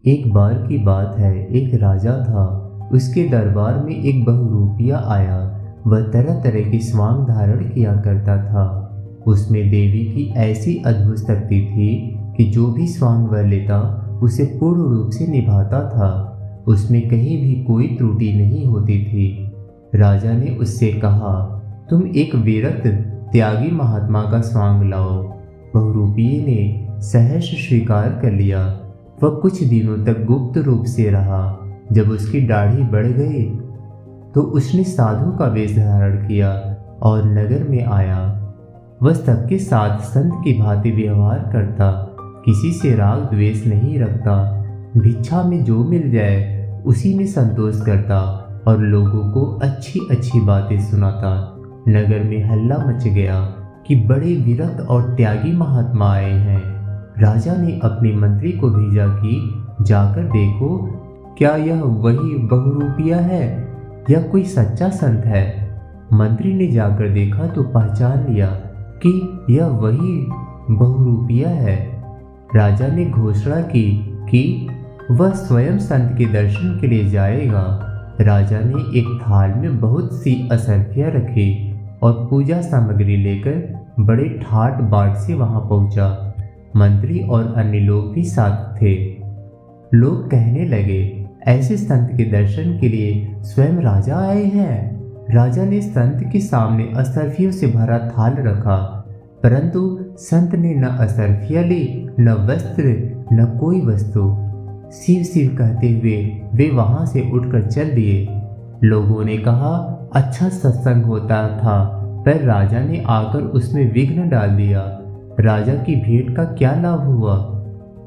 एक बार की बात है, एक राजा था। उसके दरबार में एक बहुरूपिया आया। वह तरह तरह के स्वांग धारण किया करता था। उसमें देवी की ऐसी अद्भुत शक्ति थी कि जो भी स्वांग वह लेता उसे पूर्ण रूप से निभाता था। उसमें कहीं भी कोई त्रुटि नहीं होती थी। राजा ने उससे कहा, तुम एक विरक्त त्यागी महात्मा का स्वांग लाओ। बहुरूपिये ने सहर्ष स्वीकार कर लिया। वह कुछ दिनों तक गुप्त रूप से रहा। जब उसकी दाढ़ी बढ़ गई तो उसने साधु का वेश धारण किया और नगर में आया। वह सबके साथ संत की भांति व्यवहार करता, किसी से राग द्वेष नहीं रखता, भिक्षा में जो मिल जाए उसी में संतोष करता और लोगों को अच्छी अच्छी बातें सुनाता। नगर में हल्ला मच गया कि बड़े विरक्त और त्यागी महात्मा आए हैं। राजा ने अपने मंत्री को भेजा कि जाकर देखो, क्या यह वही बहुरूपिया है या कोई सच्चा संत है। मंत्री ने जाकर देखा तो पहचान लिया कि यह वही बहुरूपिया है। राजा ने घोषणा की कि वह स्वयं संत के दर्शन के लिए जाएगा। राजा ने एक थाल में बहुत सी असरफियाँ रखी और पूजा सामग्री लेकर बड़े ठाट बाट से वहां पहुंचा। मंत्री और अन्य लोग भी साथ थे। लोग कहने लगे, ऐसे संत के दर्शन के लिए स्वयं राजा आए हैं। राजा ने संत के सामने असरफियों से भरा थाल रखा, परंतु संत ने न असरफियाँ ली, न वस्त्र, न कोई वस्तु। शिव शिव कहते हुए वे वहां से उठकर चल दिए। लोगों ने कहा, अच्छा सत्संग होता था, पर राजा ने आकर उसमें विघ्न डाल दिया। राजा की भेंट का क्या लाभ हुआ।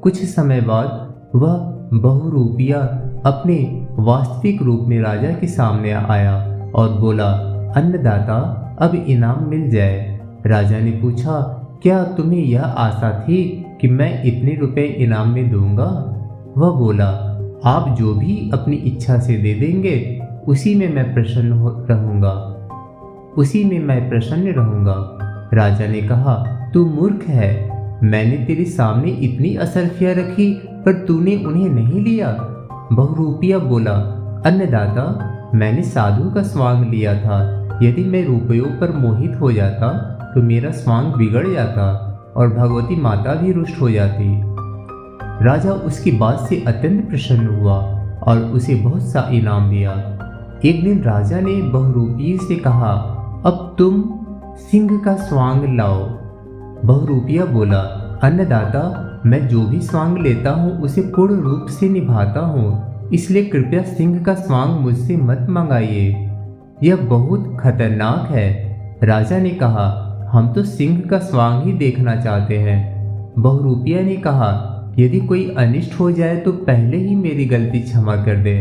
कुछ समय बाद वह बहुरूपिया अपने वास्तविक रूप में राजा के सामने आया और बोला, अन्नदाता, अब इनाम मिल जाए। राजा ने पूछा, क्या तुम्हें यह आशा थी कि मैं इतने रुपए इनाम में दूंगा। वह बोला, आप जो भी अपनी इच्छा से दे देंगे उसी में मैं प्रसन्न रहूंगा। राजा ने कहा, तू मूर्ख है। मैंने तेरे सामने इतनी असरफियाँ रखी पर तूने उन्हें नहीं लिया। बहुरूपिया बोला, अन्नदाता, मैंने साधु का स्वांग लिया था। यदि मैं रुपयों पर मोहित हो जाता तो मेरा स्वांग बिगड़ जाता और भगवती माता भी रुष्ट हो जाती। राजा उसकी बात से अत्यंत प्रसन्न हुआ और उसे बहुत सा इनाम दिया। एक दिन राजा ने बहुरूपिये से कहा, अब तुम सिंह का स्वांग लाओ। बहुरूपिया बोला, अन्नदाता, मैं जो भी स्वांग लेता हूँ उसे पूर्ण रूप से निभाता हूँ, इसलिए कृपया सिंह का स्वांग मुझसे मत मंगाइए, यह बहुत खतरनाक है। राजा ने कहा, हम तो सिंह का स्वांग ही देखना चाहते हैं। बहुरूपिया ने कहा, यदि कोई अनिष्ट हो जाए तो पहले ही मेरी गलती क्षमा कर दे।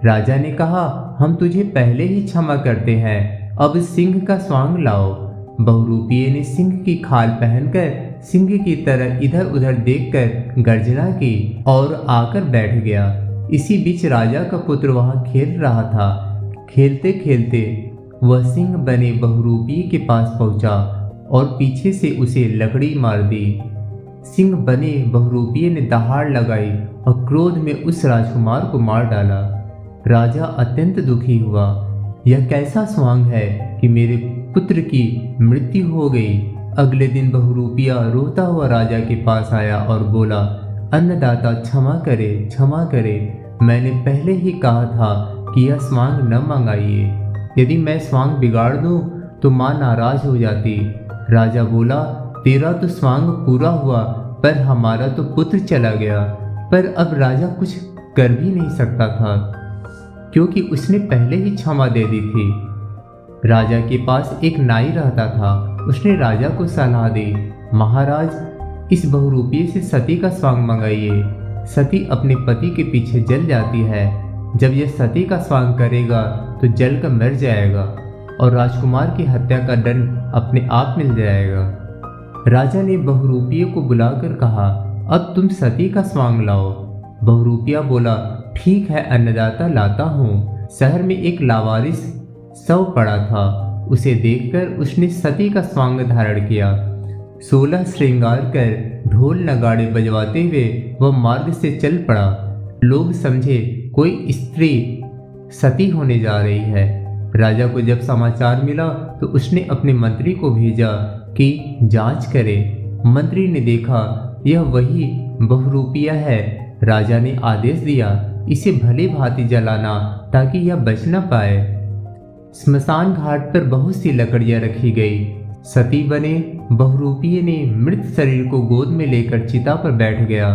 राजा ने कहा, हम तुझे पहले ही क्षमा करते हैं, अब सिंह का स्वांग लाओ। बहुरूपिये ने सिंह की खाल पहनकर सिंह की तरह इधर उधर देखकर गर्जना की और आकर बैठ गया। इसी बीच राजा का पुत्र वहां खेल रहा था। खेलते खेलते वह सिंह बने बहुरूपिये के पास पहुंचा और पीछे से उसे लकड़ी मार दी। सिंह बने बहुरूपिये ने दहाड़ लगाई और क्रोध में उस राजकुमार को मार डाला। राजा अत्यंत दुखी हुआ। यह कैसा स्वांग है कि मेरे पुत्र की मृत्यु हो गई। अगले दिन बहुरूपिया रोता हुआ राजा के पास आया और बोला, अन्नदाता, क्षमा करे, क्षमा करे। मैंने पहले ही कहा था कि यह स्वांग न मंगाइए। यदि मैं स्वांग बिगाड़ दूं तो माँ नाराज हो जाती। राजा बोला, तेरा तो स्वांग पूरा हुआ पर हमारा तो पुत्र चला गया। पर अब राजा कुछ कर भी नहीं सकता था क्योंकि उसने पहले ही क्षमा दे दी थी। राजा के पास एक नाई रहता था। उसने राजा को सलाह दी, महाराज, इस बहुरूपिये से सती का स्वांग मंगाइए। सती अपने पति के पीछे जल जाती है। जब यह सती का स्वांग करेगा तो जल कर मर जाएगा और राजकुमार की हत्या का दंड अपने आप मिल जाएगा। राजा ने बहुरूपिये को बुलाकर कहा, अब तुम सती का स्वांग लाओ। बहुरूपिया बोला, ठीक है अन्नदाता, लाता हूँ। शहर में एक लावारिस शव पड़ा था। उसे देखकर उसने सती का स्वांग धारण किया। 16 श्रृंगार कर ढोल नगाड़े बजवाते हुए वह मार्ग से चल पड़ा। लोग समझे कोई स्त्री सती होने जा रही है। राजा को जब समाचार मिला तो उसने अपने मंत्री को भेजा कि जांच करे। मंत्री ने देखा यह वही बहुरूपिया है। राजा ने आदेश दिया इसे भली भांति जलाना ताकि यह बच न पाए। स्मशान घाट पर बहुत सी लकड़ियां रखी गई। सती बने बहुरूपिये ने मृत शरीर को गोद में लेकर चिता पर बैठ गया।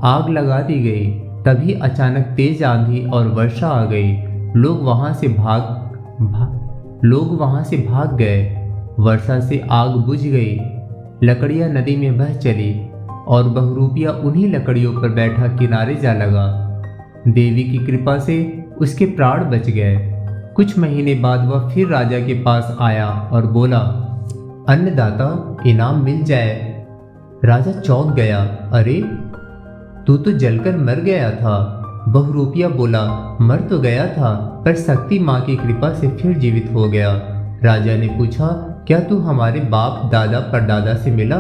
आग लगा दी गई। तभी अचानक तेज आंधी और वर्षा आ गई। लोग वहां से भाग गए। वर्षा से आग बुझ गई। लकड़ियां नदी में बह चली और बहुरूपिया उन्हीं लकड़ियों पर बैठा किनारे जा लगा। देवी की कृपा से उसके प्राण बच गए। कुछ महीने बाद वह फिर राजा के पास आया और बोला, अन्नदाता, इनाम मिल जाए। राजा चौंक गया, अरे तू तो जलकर मर गया था। बहुरूपिया बोला, मर तो गया था पर शक्ति माँ की कृपा से फिर जीवित हो गया। राजा ने पूछा, क्या तू हमारे बाप दादा परदादा से मिला?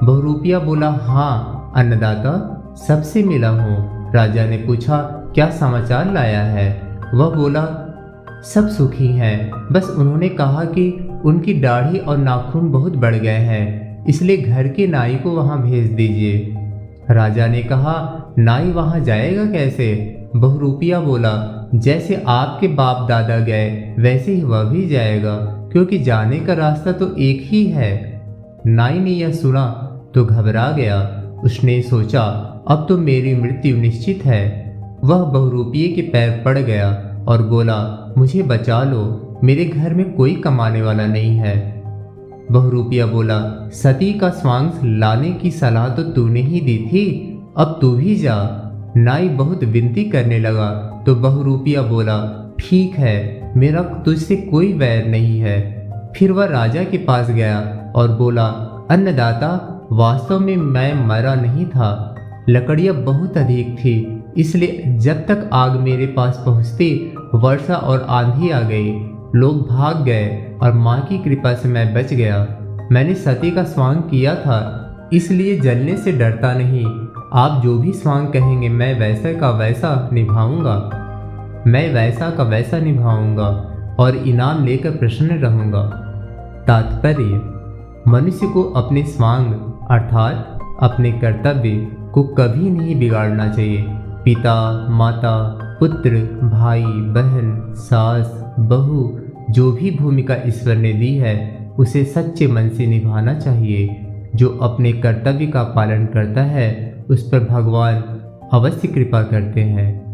बहुरूपिया बोला, हाँ अन्नदाता, सबसे मिला हूँ। राजा ने पूछा, क्या समाचार लाया है? वह बोला, सब सुखी हैं, बस उन्होंने कहा कि उनकी दाढ़ी और नाखून बहुत बढ़ गए हैं, इसलिए घर के नाई को वहां भेज दीजिए। राजा ने कहा, नाई वहां जाएगा कैसे? बहुरूपिया बोला, जैसे आपके बाप दादा गए वैसे ही वह भी जाएगा, क्योंकि जाने का रास्ता तो एक ही है। नाई ने यह सुना तो घबरा गया। उसने सोचा, अब तो मेरी मृत्यु निश्चित है। वह बहुरूपिये के पैर पड़ गया और बोला, मुझे बचा लो, मेरे घर में कोई कमाने वाला नहीं है। बहुरूपिया बोला, सती का स्वांग लाने की सलाह तो तूने ही दी थी, अब तू भी जा। नाई बहुत विनती करने लगा तो बहुरूपिया बोला, ठीक है, मेरा तुझसे कोई वैर नहीं है। फिर वह राजा के पास गया और बोला, अन्नदाता, वास्तव में मैं मरा नहीं था, लकड़ियां बहुत अधिक थी, इसलिए जब तक आग मेरे पास पहुंचती वर्षा और आंधी आ गई, लोग भाग गए और माँ की कृपा से मैं बच गया। मैंने सती का स्वांग किया था, इसलिए जलने से डरता नहीं। आप जो भी स्वांग कहेंगे मैं वैसा का वैसा निभाऊंगा और इनाम लेकर प्रसन्न रहूंगा। तात्पर्य, मनुष्य को अपने स्वांग अर्थात अपने कर्तव्य को कभी नहीं बिगाड़ना चाहिए। पिता, माता, पुत्र, भाई, बहन, सास, बहू, जो भी भूमिका ईश्वर ने दी है उसे सच्चे मन से निभाना चाहिए। जो अपने कर्तव्य का पालन करता है उस पर भगवान अवश्य कृपा करते हैं।